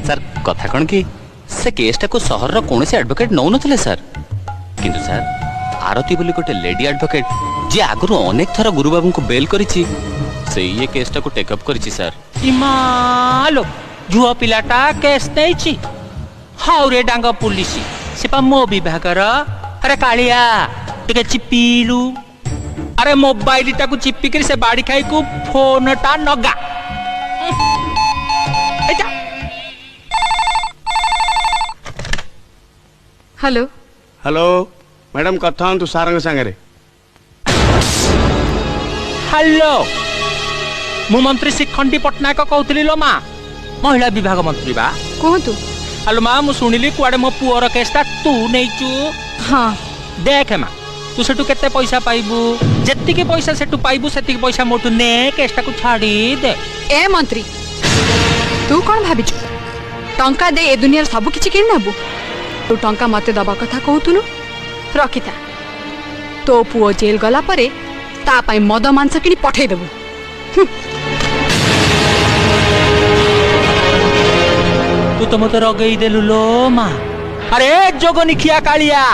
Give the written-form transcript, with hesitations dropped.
Sir कथा कौन कि से केसटा को सहर कौन से एडवोकेट नौ नथिले सर किंतु सर आरती बोली गोटे लेडी एडवोकेट जे आगु अनेक थर गुरु बाबू को बेल करिछि से ये केसटा को टेकअप करिछि सर। इमालो जुआ पिलाटा केस नेछि हाउरे डांग पुलिस से पा मो विभागर अरे कालिया टिके चिपीलु अरे मोबाइल टाकू चिपी कर से बाड़ी खाई को फोन टा नगा हेलो हेलो मैडम कथा तू सारंग सांगरे हेलो मु मंत्री शिखंडी पटनायक कहतली लो माँ महिला विभाग मंत्री बा कहतु हेलो माँ मु सुनिली कुआडे मो पुअर केसटा तू नेइचु हाँ देख माँ तू सेटू केते पैसा पाइबू जेतिके पैसा सेटू पाइबू सेतिके पैसा मोटू ने केसटा को छाड़ी दे। ए मंत्री तू कौन भाविଛୁ टंका दे ए दुनिया सब किछि किन नबु तू टंका मते दबा कथा कहतुनु रखिता तो पुओ जेल गला परे ता पाई मद मांस किनी पठै देबु। तू तो मते रगई देलु लो माँ अरे जोगनिखिया कालिया